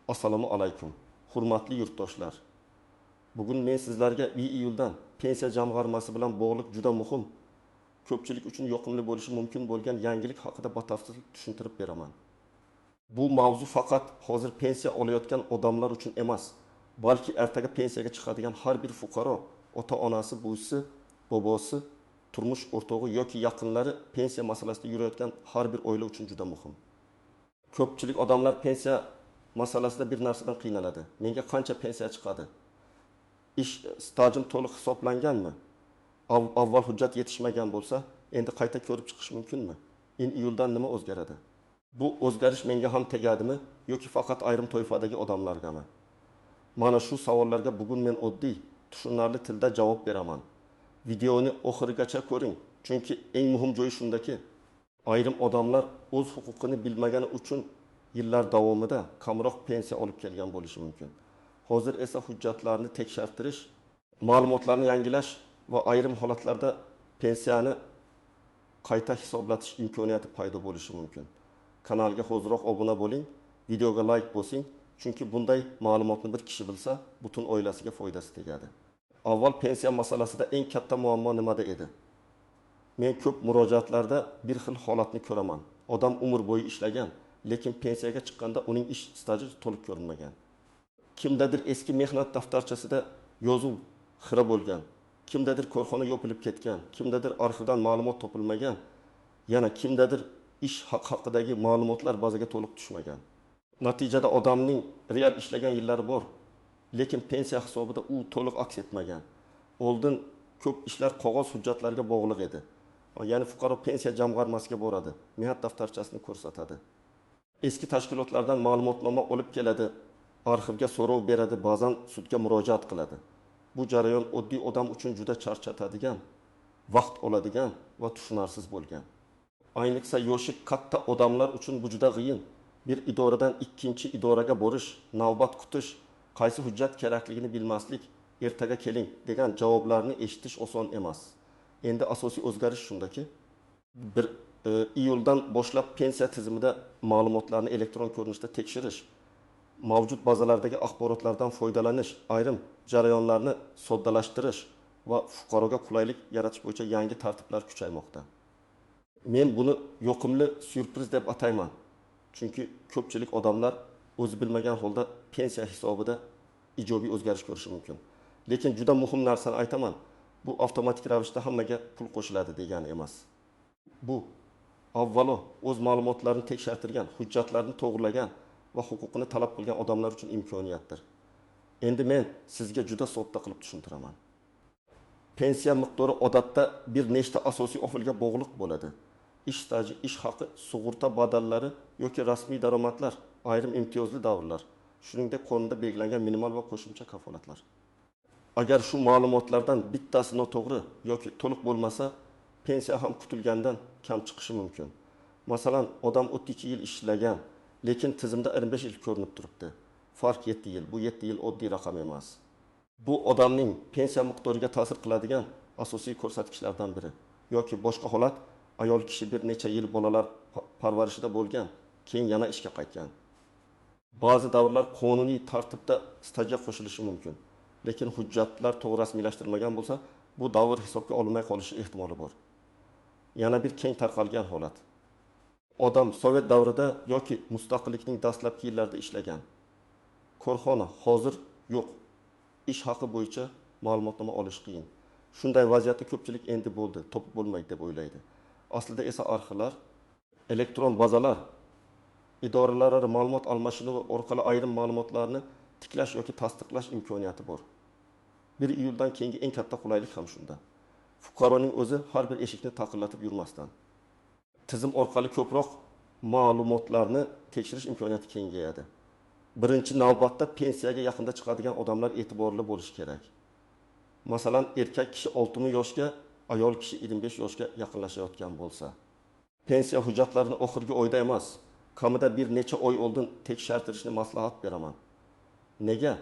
Assalomu alaykum. Hurmatli yurtdoshlar. Bugun men sizlarga 1 iyuldan pensiya jamg'armasi bilan bog'liq juda muhim, ko'pchilik uchun yoqimli bo'lishi mumkin bo'lgan yangilik haqida batafsil tushuntirib beraman. Bu mavzu faqat hozir pensiya olayotgan odamlar uchun emas, balki ertaga pensiyaga chiqadigan har bir fuqaro, ota-onasi, buvisi, bobosi, turmush o'rtog'i yoki yaqinlari pensiya masalasida yurayotgan har bir oila uchun juda muhim. Ko'pchilik odamlar pensiya masalasida bir narsadan qiynaladi. Menga qancha pensiya chiqadi? Ish stajim to'liq hisoblanganmi? Avval hujjat yetishmagan bo'lsa, endi qayta ko'rib chiqish mumkinmi? Iyuldan nima o'zgaradi? Bu o'zgarish menga ham tegadimi yoki faqat ayrim toifadagi odamlargami? Mana shu savollarga bugun men oddiy, tushunarli tilda javob beraman. Videoni oxirigacha ko'ring, chunki eng muhim joyi shundaki, ayrim odamlar o'z huquqini bilmagani uchun yillar davomida kamroq pensiya olib kelgan bo'lishi mumkin. Hozir esa hujjatlarni tekshirtirish, ma'lumotlarni yangilash va ayrim holatlarda pensiyani qayta hisoblatish imkoniyati paydo bo'lishi mumkin. Kanalga hoziroq obuna bo'ling, videoga like bosing, chunki bunday ma'lumotni bir kishi bilsa, butun oilasiga foydasi tegadi. Avval pensiya masalasida eng katta muammo nimada edi? Men ko'p murojaatlarda bir xil holatni ko'raman. Odam umr bo'yi ishlagan, lekin pensiyaga chiqqanda uning ish staji to'liq ko'rinmagan. Kimdadir eski mehnat daftarchasida yozuv xira bo'lgan, kimdadir korxona yopilib ketgan, kimdadir arxivdan ma'lumot topilmagan, yana kimdadir ish haqidagi ma'lumotlar bazaga to'liq tushmagan. Natijada odamning real ishlagan yillari bor, lekin pensiya hisobida u to'liq aks etmagan. Oldin ko'p ishlar qog'oz hujjatlarga bog'liq edi. Ya'ni fuqaro pensiya jamg'armasiga boradi, mehnat daftarchasini ko'rsatadi. Eski tashkilotlardan ma'lumotnoma olib keladi, arxivga so'rov beradi, ba'zan sudga murojaat qiladi. Bu jarayon oddiy odam uchun juda charchatadigan, vaqt oladigan va tushunarsiz bo'lgan. Ayniqsa yoshi katta odamlar uchun bu juda qiyin. Bir idoradan ikkinchi idoraga borish, navbat kutish, qaysi hujjat kerakligini bilmaslik, ertaga keling degan javoblarni eshitish oson emas. Endi asosiy o'zgarish shundaki, 1 iyuldan boshlab pensiya tizimida ma'lumotlarni elektron ko'rinishda tekshirish, mavjud bazalardagi axborotlardan foydalanish, ayrim jarayonlarni soddalashtirish va fuqaroga qulaylik yaratish bo'yicha yangi tartiblar kuchaymoqda. Men buni yoqimli syurpriz deb atayman. Chunki ko'pchilik odamlar o'zi bilmagan holda pensiya hisobida ijobiy o'zgarish ko'rishi mumkin. Lekin juda muhim narsani aytaman. Bu avtomatik ravishda hammaga pul qo'shiladi degani emas. Bu avvalo o'z ma'lumotlarini tekshirtirgan, hujjatlarni to'g'rilagan va huquqini talab qilgan odamlar uchun imkoniyatdir. Endi men sizga juda sodda qilib tushuntiraman. Pensiya miqdori odatda bir nechta asosiy omilga bog'liq bo'ladi. Ish staji, ish haqi, sug'urta badallari yoki rasmiy daromadlar, ayrim imtiyozli davrlar, shuningdek qonunda belgilangan minimal va qo'shimcha kafolatlar. Agar shu ma'lumotlardan bittasi noto'g'ri yoki to'liq bo'lmasa, pensiya ham kutilgandan kam chiqishi mumkin. Masalan, odam 32 yil ishlagan, lekin tizimda 25 yil ko'rinib turibdi. Farq 7 yil. Bu 7 yil oddiy raqam emas. Bu odamning pensiya miqdoriga ta'sir qiladigan asosiy ko'rsatkichlardan biri. Yoki boshqa holat, ayol kishi bir necha yil bolalar parvarishida bo'lgan, keyin yana ishga qaytgan. Ba'zi davrlar qonuniy tartibda stajga qo'shilishi mumkin, lekin hujjatlar to'g'ri rasmiylashtirilmagan bo'lsa, bu davr hisobga olinmay qolishi ehtimoli bor. Yana bir keng tarqalgan holat. Odam Sovet davrida yoki mustaqillikning dastlabki yillarida ishlagan. Korxona hozir yo'q. Ish haqi bo'yicha ma'lumotnoma olish qiyin. Shunday vaziyatda ko'pchilik endi bo'ldi, topib bo'lmaydi deb o'ylaydi. Aslida esa arxivlar, elektron bazalar, idoralararo ma'lumot almashinuvi orqali ayrim ma'lumotlarni tiklash yoki tasdiqlash imkoniyati bor. 1 iyuldan keyingi eng katta qulaylik ham shunda. Fuqaroning o'zi har bir eshikni taqillatib yurmasdan tizim orqali ko'proq ma'lumotlarni tekshirish imkoniyati kengayadi. Birinchi navbatda pensiyaga yaqinda chiqadigan odamlar e'tiborli bo'lishi kerak. Masalan, erkak kishi 60 yoshga, ayol kishi 25 yoshga yaqinlashayotgan bo'lsa, pensiya hujjatlarini oxirgi oyda emas, kamida bir necha oy oldin tekshirtirishni maslahat beraman. Nega?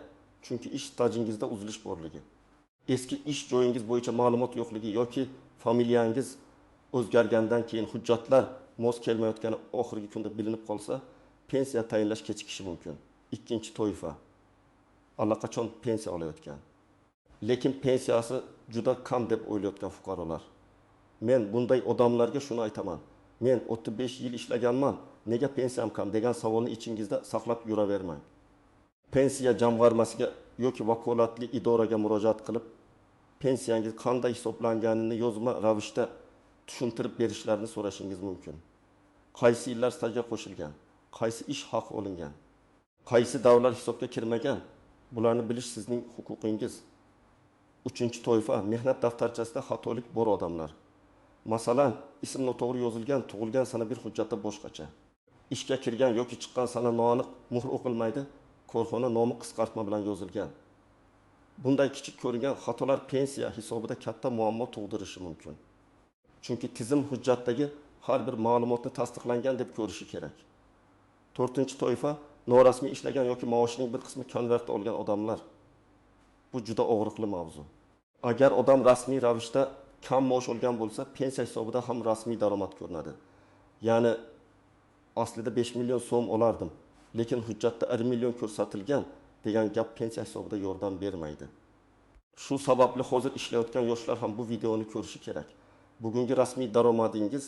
Chunki ish stajingizda uzilish borligi, eski ish joyingiz bo'yicha ma'lumot yo'qligi yoki familiyangiz o'zgargandan keyin hujjatlar mos kelmayotgani oxirgi kunda bilinib qolsa, pensiya tayinlash kechikishi mumkin. Ikkinchi toifa allaqachon pensiya olayotgan. Lekin pensiyasi juda kam deb o'ylayotgan fuqarolar. Men bunday odamlarga shuni aytaman. Men 35 yil ishlaganman, nega pensiyam kam degan savolni ichingizda saqlab yuravermang. Pensiya jamg'armasiga yoki vakolatli idoraga murojaat qilib, pensiyangiz qanday hisoblanganini yozma ravishda tushuntirib berishlarini so'rashingiz mumkin. Qaysi yillar stajga qo'shilgan, qaysi ish haqi olingan, qaysi davrlar hisobga kirmagan, bularni bilish sizning huquqingiz. Uchinchi toifa mehnat daftarchasida xatolik bor odamlar. Masalan, ism noto'g'ri yozilgan, tug'ilgan sana bir hujjatda boshqacha. Ishga kirgan yoki chiqqan sana noaniq muhr o'qilmaydi, korxona nomi qisqartma bilan yozilgan. Bunday kichik ko'ringan xatolar pensiya hisobida katta muammo tug'dirishi mumkin. Chunki tizim hujjatdagi har bir ma'lumotni tasdiqlangan deb ko'rishi kerak. To'rtinchi toifa norasmiy ishlagan yoki maoshining bir qismi konvert olgan odamlar. Bu juda og'riqli mavzu. Agar odam rasmiy ravishda kam maosh olgan bo'lsa, pensiya hisobida ham rasmiy daromad ko'rinadi. Ya'ni aslida 5 million so'm olardim, lekin hujjatda 1 million ko'rsatilgan degan gap pensiya hisobida yordam bermaydi. Shu sababli hozir ishlayotgan yoshlar ham bu videoni ko'rishi kerak. Bugungi rasmiy daromadingiz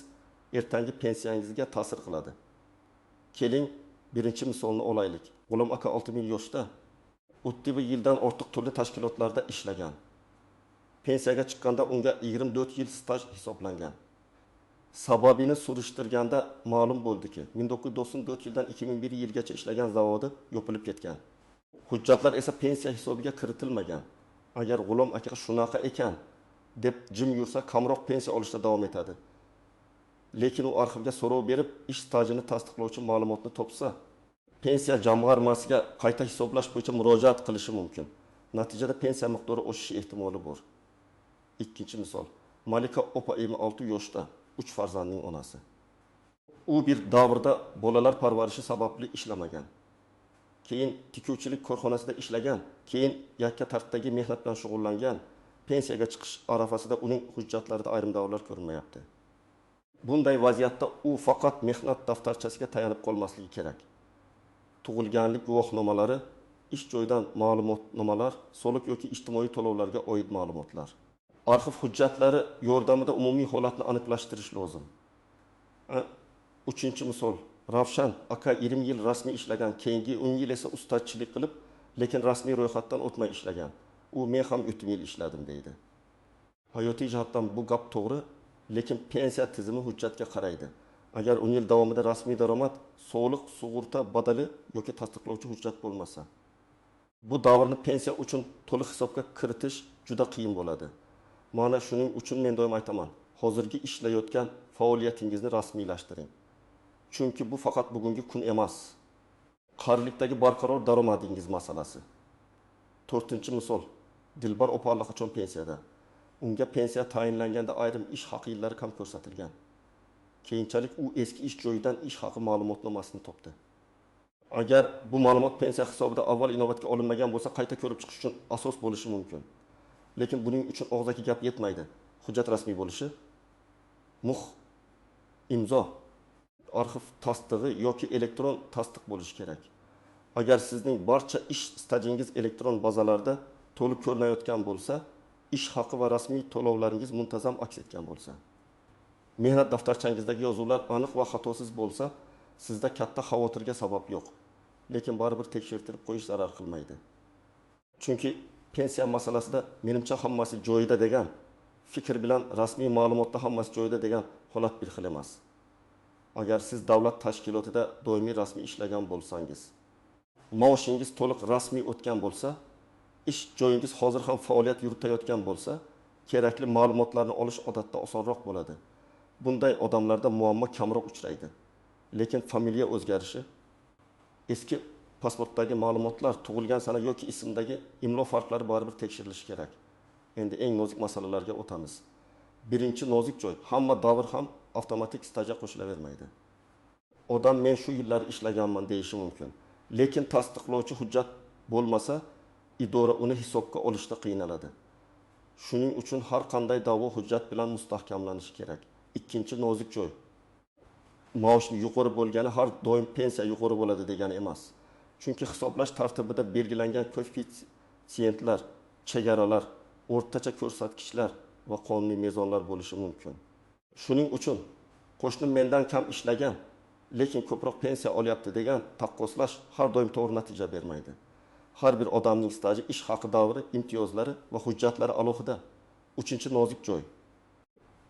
ertangi pensiyangizga ta'sir qiladi. Keling, birinchi misolni olaylik. G'ulom aka 6000 yoshda 30 yildan ortiq turli tashkilotlarda ishlagan. Pensiyaga chiqqanda unga 24 yil staj hisoblangan. Sababini surishtirganda ma'lum bo'ldiki, 1994 yildan 2001 yilgacha ishlagan zavodi yopilib ketgan. Hujjatlar esa pensiya hisobiga kiritilmagan. Agar G'ulom aka shunaqa ekan deb jim yursa, kamroq pensiya olishda davom etadi. Lekin u arxivga so'rov berib, ish stajini tasdiqlovchi ma'lumotni topsa, pensiya jamg'armasiga qayta hisoblash bo'yicha murojaat qilishi mumkin. Natijada pensiya miqdori oshishi ehtimoli bor. Ikkinchi misol. Malika opa 26 yoshda, 3 farzandning onasi. U bir davrda bolalar parvarishi sababli ishlamagan. Keyin tikuvchilik korxonasida ishlagan, keyin yakka tartibdagi mehnat bilan shug'ullangan. Pensiyaga chiqish arafasida uning hujjatlarida ayrim davrlar ko'rinmayapti. Bunday vaziyatda u faqat mehnat daftarchasiga tayanib qolmasligi kerak. Tug'ilganlik guvohnomalari, ish joyidan ma'lumotnomalar, soliq yoki ijtimoiy to'lovlarga oid ma'lumotlar. Arxiv hujjatlari yordamida umumiy holatni aniqlashtirish lozim. Uchinchi misol. Ravshan aka 20 yil rasmiy ishlagan, keyingi 10 yil esa ustachilik qilib, lekin rasmiy ro'yxatdan o'tmay ishlagan. U men ham 30 yil ishladim deydi. Hayotiy jihatdan bu gap to'g'ri, lekin pensiya tizimi hujjatga qaraydi. Agar 10 yil davomida rasmiy daromad, soliq, sug'urta badali yoki tasdiqlovchi hujjat bo'lmasa, bu davrni pensiya uchun to'liq hisobga kiritish juda qiyin bo'ladi. Mana shuning uchun men doim aytaman, hozirgi ishlayotgan faoliyatingizni rasmiylashtiring. Chunki bu faqat bugungi kun emas. Qarilikdagi barqaror daromadingiz masalasi. To'rtinchi misol. Dilbar opa allaqachon pensiyada. Unga pensiya tayinlanganda ayrim ish haqi yillari kam ko'rsatilgan. Keyinchalik u eski ish joyidan ish haqi ma'lumotnomasini topdi. Agar bu ma'lumot pensiya hisobida avval inobatga olinmagan bo'lsa, qayta ko'rib chiqish uchun asos bo'lishi mumkin. Lekin buning uchun og'zaki gap yetmaydi. Hujjat rasmiy bo'lishi, imzo, arxiv tasdig'i yoki elektron tasdiq bo'lishi kerak. Agar sizning barcha ish stajingiz elektron bazalarda to'liq ko'rinayotgan bo'lsa, ish haqi va rasmiy to'lovlaringiz muntazam aks etgan bo'lsa, mehnat daftarchangizdagi yozuvlar aniq va xatosiz bo'lsa, sizda katta xavotirga sabab yo'q. Lekin baribir tekshirtirib qo'yish zarar qilmaydi. Chunki pensiya masalasida menimcha hammasi joyida degan fikr bilan rasmiy ma'lumotda hammasi joyida degan holat bir xil emas. Agar siz davlat tashkilotida doimiy rasmiy ishlagan bo'lsangiz, maoshingiz to'liq rasmiy o'tgan bo'lsa, ish joyingiz hozir ham faoliyat yuritayotgan bo'lsa, kerakli ma'lumotlarni olish odatda osonroq bo'ladi. Bunday odamlarda muammo kamroq uchraydi. Lekin familiya o'zgarishi, eski pasportdagi ma'lumotlar, tug'ilgan sana yoki ismdagi imlo farqlari baribir tekshirilishi kerak. Endi eng nozik masalalarga o'tamiz. Birinchi nozik joy, hamma davr ham avtomatik stajga qo'shilavermaydi. Odam men shu yillar ishlaganman deyishi mumkin. Lekin tasdiqlovchi hujjat bo'lmasa, idora uni hisobga olishda qiynaladi. Shuning uchun har qanday da'vo hujjat bilan mustahkamlanishi kerak. Ikkinchi nozik joy. Maosh yuqori bo'lgani har doim pensiya yuqori bo'ladi degani emas. Chunki hisoblash tartibida belgilangan koeffitsiyentlar, chegaralar, o'rtacha ko'rsatkichlar va qonuniy mezonlar bo'lishi mumkin. Shuning uchun qo'shnim mendan kam ishlagan, lekin ko'proq pensiya olyapti degan taqqoslash har doim to'g'ri natija bermaydi. Har bir odamning staji, ish haqi davri, imtiyozlari va hujjatlari alohida. 3-nozik joy.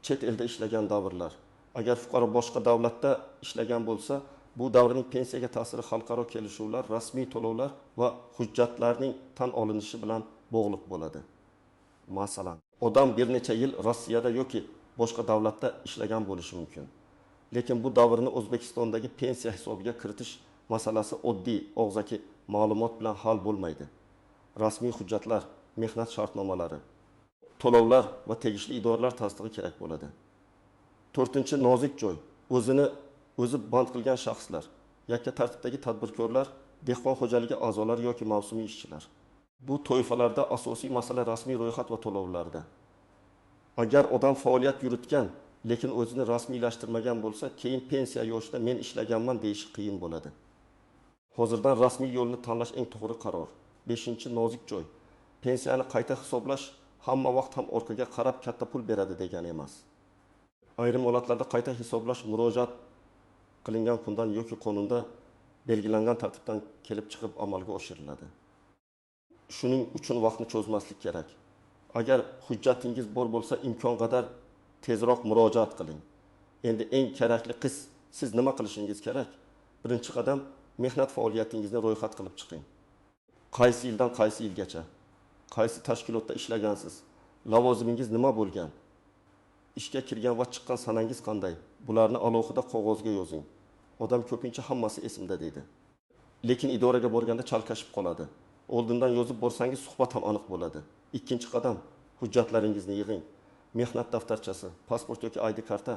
Chet elda ishlagan davrlar. Agar fuqaro boshqa davlatda ishlagan bo'lsa, bu davrning pensiyaga ta'siri xalqaro kelishuvlar, rasmiy to'lovlar va hujjatlarning tan olinishi bilan bog'liq bo'ladi. Masalan, odam bir necha yil Rossiyada yoki boshqa davlatda ishlagan bo'lishi mumkin. Lekin bu davrni O'zbekistondagi pensiya hisobiga kiritish masalasi oddiy, og'zaki ma'lumot bilan hal bo'lmaydi. Rasmiy hujjatlar, mehnat shartnomalari, to'lovlar va tegishli idoralar tasdig'i kerak bo'ladi. 4-nozik joy. O'zi band qilgan shaxslar, yakka tartibdagi tadbirkorlar, dehqon xo'jaligi a'zolari yoki mavsumiy ishchilar. Bu toifalarda asosiy masala rasmiy ro'yxat va to'lovlarda. Agar odam faoliyat yuritgan, lekin o'zini rasmiylashtirmagan bo'lsa, keyin pensiya yoshida men ishlaganman deyishi qiyin bo'ladi. Hozirdan rasmiy yo'lni tanlash eng to'g'ri qaror. 5-nozik joy. Pensiyani qayta hisoblash hamma vaqt ham orqaga qarab katta pul beradi degani emas. Ayrim holatlarda qayta hisoblash murojaat qilingan kundan yoki qonunda belgilangan tartibdan kelib chiqib amalga oshiriladi. Shuning uchun vaqtni cho'zmaslik kerak. Agar hujjatingiz bor bo'lsa, imkon qadar tezroq murojaat qiling. Endi eng kerakli siz nima qilishingiz kerak? Birinchi qadam, mehnat faoliyatingizni ro'yxat qilib chiqing. Qaysi yildan qaysi yilgacha? Qaysi tashkilotda ishlagansiz? Lavozimingiz nima bo'lgan? Ishga kirgan va chiqqan sanangiz qanday? Bularni alohida qog'ozga yozing. Odam ko'pincha hammasi esimda deydi. Lekin idoraga borganda chalkashib qoladi. Oldindan yozib borsangiz suhbat ham aniq bo'ladi. Ikkinchi qadam, hujjatlaringizni yig'ing. Mehnat daftarchasi, pasport yoki ID karta,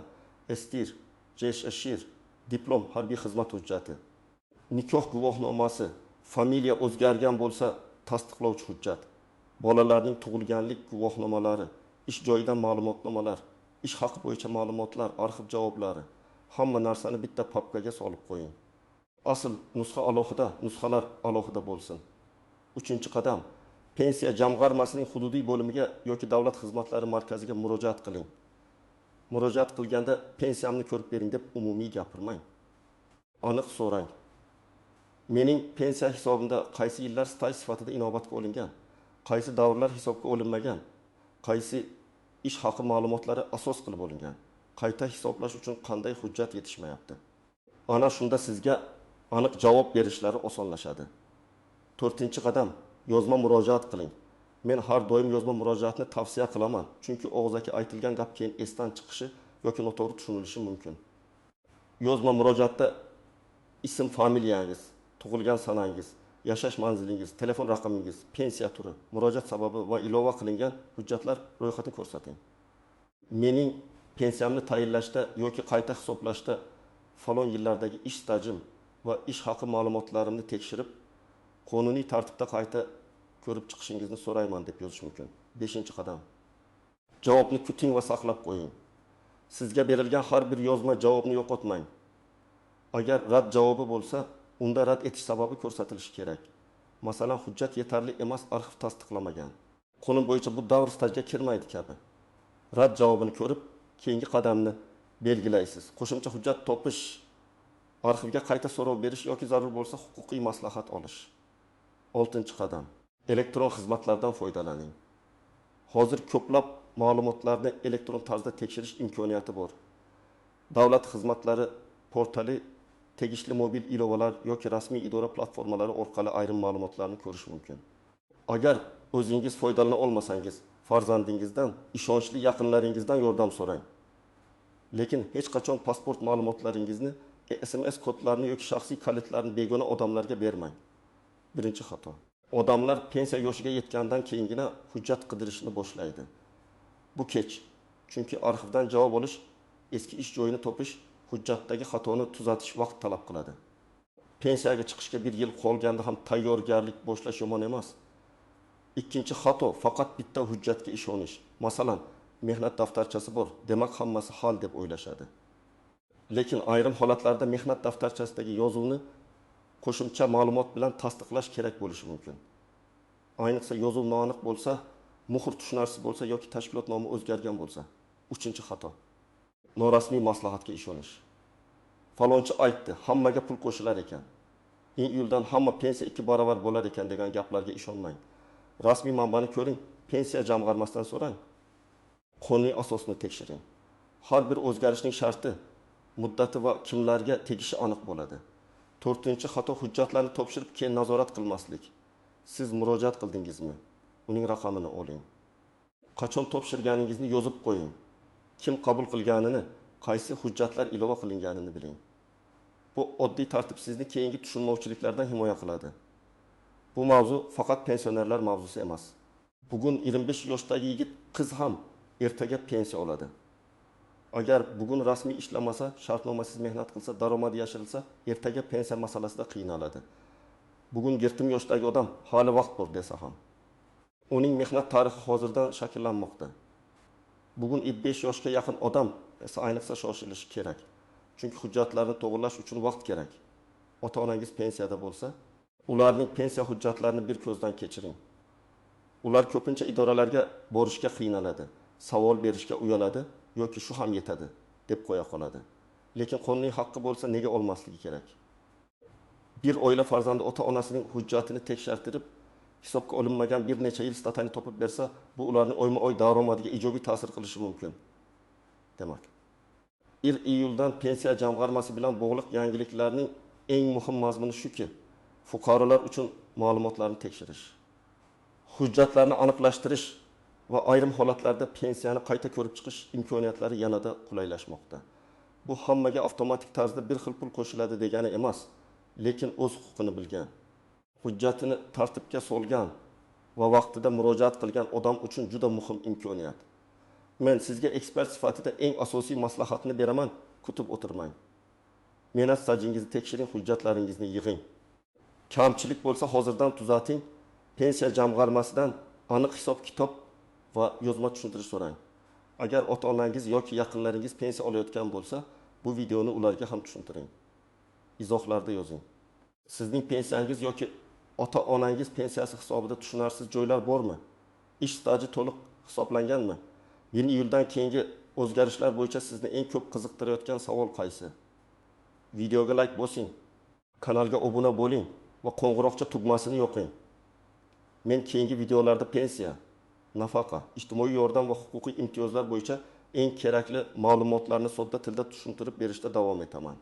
STIR, JSHIR, diplom, harbiy xizmat hujjati, nikoh guvohnomasi, familiya o'zgargan bo'lsa, tasdiqlovchi hujjat, bolalarning tug'ilganlik guvohnomalari, ish joyidan ma'lumotnomalar, ish haqi bo'yicha ma'lumotlar, arxiv javoblari, hamma narsani bitta papkaga solib qo'ying. Asl nusxa alohida, nusxalar alohida bo'lsin. 3-qadam, pensiya jamg'armasining hududiy bo'limiga yoki davlat xizmatlari markaziga murojaat qiling. Murojaat qilganda pensiyamni ko'rib bering deb umumiy gapirmang. Aniq so'rang. Mening pensiya hisobimda qaysi yillar staj sifatida inobatga olingan, qaysi davrlar hisobga olinmagan, qaysi ish haqi ma'lumotlari asos qilib olingan, qayta hisoblash uchun qanday hujjat yetishmayapti. Ana shunda sizga aniq javob berishlari osonlashadi. 4-qadam, yozma murojaat qiling. Men har doim yozma murojaatni tavsiya qilaman, chunki og'zaki aytilgan gap keyin esdan chiqishi yoki noto'g'ri tushunilishi mumkin. Yozma murojaatda ism, familiyangiz, tug'ilgan sanangiz, yashash manzilingiz, telefon raqamingiz, pensiya turi, murojaat sababi va ilova qilingan hujjatlar ro'yxatini ko'rsating. Mening pensiyamni tayinlashda yoki qayta hisoblashda falon yillardagi ish stajim va ish haqi ma'lumotlarimni tekshirib, qonuniy tartibda qayta ko'rib chiqishingizni so'rayman deb yozish mumkin. 5-qadam. Javobni kuting va saqlab qo'ying. Sizga berilgan har bir yozma javobni yo'qotmang. Agar rad javobi bo'lsa, unda rad etish sababi ko'rsatilishi kerak. Masalan, hujjat yetarli emas, arxiv tasdiqlamagan. Qonun bo'yicha bu davr stajga kirmaydi kabi. Rad javobini ko'rib, keyingi qadamni belgilaysiz. Qo'shimcha hujjat topish, arxivga qayta so'rov berish yoki zarur bo'lsa huquqiy maslahat olish. 6-qadam. Elektron xizmatlardan foydalaning. Hozir ko'plab ma'lumotlarni elektron tarzda tekshirish imkoniyati bor. Davlat xizmatlari portali, tegishli mobil ilovalar yoki rasmiy idora platformalari orqali ayrim ma'lumotlarni ko'rish mumkin. Agar o'zingiz foydalana olmasangiz, farzandingizdan, ishonchli yaqinlaringizdan yordam so'rang. Lekin hech qachon pasport ma'lumotlaringizni, SMS kodlarini yoki shaxsiy kalitlarni begona odamlarga bermang. Birinchi xato. Odamlar pensiya yoshiga yetgandan keyingina hujjat qidirishni boshlaydi. Bu kech. Chunki arxivdan javob olish, eski ish joyini topish, hujjatdagi xatoni tuzatish vaqt talab qiladi. Pensiyaga chiqishga 1 yil qolganda ham tayyorgarlik boshlash yomon emas. 2-chi xato faqat bitta hujjatga ishonish. Masalan, mehnat daftarchasi bor, demak hammasi hal deb o'ylashadi. Lekin ayrim holatlarda mehnat daftarchasidagi yozuvni qo'shimcha ma'lumot bilan tasdiqlash kerak bo'lishi mumkin. Ayniqsa yozuv noaniq bo'lsa, muhr tushunarsiz bo'lsa yoki tashkilot nomi o'zgargan bo'lsa. 3-xato. Norasmiy maslahatga ishonish. Falonchi aytdi, hammaga pul qo'shilar ekan. Iyuldan hamma pensiya 2 barobar bo'lar ekan degan gaplarga ishonmang. Rasmiy manbani ko'ring, pensiya jamg'armasidan so'rang. Qonuniy asosini tekshiring. Har bir o'zgarishning sharti, muddati va kimlarga tegishi aniq bo'ladi. 4-xato hujjatlarni topshirib keyin nazorat qilmaslik. Siz murojaat qildingizmi? Uning raqamini oling. Qachon topshirganingizni yozib qo'ying. Kim qabul qilganini, qaysi hujjatlar ilova qilinganini biling. Bu oddiy tartib sizni keyingi tushunmovchiliklardan himoya qiladi. Bu mavzu faqat pensionerlar mavzusi emas. Bugun 25 yoshdagi yigit, qiz ham ertaga pensiya oladi. Agar bugun rasmiy ishlamasa, shartnomasiz mehnat qilsa, daromadi yashirilsa, ertaga pensiya masalasida qiynaladi. Bugun 20 yoshdagi odam hali vaqt bor desa ham, uning mehnat tarixi hozirdan shakllanmoqda. Bugun 5 yoshga yaqin odam esa ayniqsa shoshilishi kerak. Chunki hujjatlarni to'g'irlash uchun vaqt kerak. Ota-onangiz pensiyada bo'lsa, ularning pensiya hujjatlarini bir ko'zdan kechiring. Ular ko'pincha idoralarga borishga qiynaladi, savol berishga uyaladi yoki shu ham yetadi deb qo'ya qoladi. Lekin qonuniy haqqi bo'lsa nega olmasligi kerak? Bir oila farzandi ota-onasining hujjatini tekshirtirib, hisobga olinmagan bir necha yil statini topib bersa, bu ularning oyma-oy daromadiga ijobiy ta'sir qilishi mumkin. Demak, 1 iyuldan pensiya jamg'armasi bilan bog'liq yangiliklarning eng muhim mazmuni shuki, fuqarolar uchun ma'lumotlarni tekshirish, hujjatlarni aniqlashtirish va ayrim holatlarda pensiyani qayta ko'rib chiqish imkoniyatlari yanada qulaylashmoqda. Bu hammaga avtomatik tarzda bir xil pul qo'shiladi degani emas, lekin o'z huquqini bilgan, hujjatini tartibga solgan va vaqtida murojaat qilgan odam uchun juda muhim imkoniyat. Men sizga ekspert sifatida eng asosiy maslahatni beraman, kutib o'tirmang. Mehnat stajingizni tekshiring, hujjatlaringizni yig'ing. Kamchilik bo'lsa hozirdan tuzating. Pensiya jamg'armasidan aniq hisob-kitob va yozma tushuntirish so'rang. Agar ota-onangiz yoki yaqinlaringiz pensiya olayotgan bo'lsa, bu videoni ularga ham tushuntiring. Izohlarda yozing. Sizning pensiyangiz yoki ota-onangiz pensiyasi hisobida tushunarsiz joylar bormi? Ish staji to'liq hisoblanganmi? 1 iyuldan keyingi o'zgarishlar bo'yicha sizni eng ko'p qiziqtirayotgan savol qaysi? Videoga like bosing, kanalga obuna bo'ling va qo'ng'iroqcha tugmasini yoqing. Men keyingi videolarda pensiya, nafaqa, ijtimoiy yordam va huquqiy imtiyozlar bo'yicha eng kerakli ma'lumotlarni sodda tilda tushuntirib berishda davom etaman.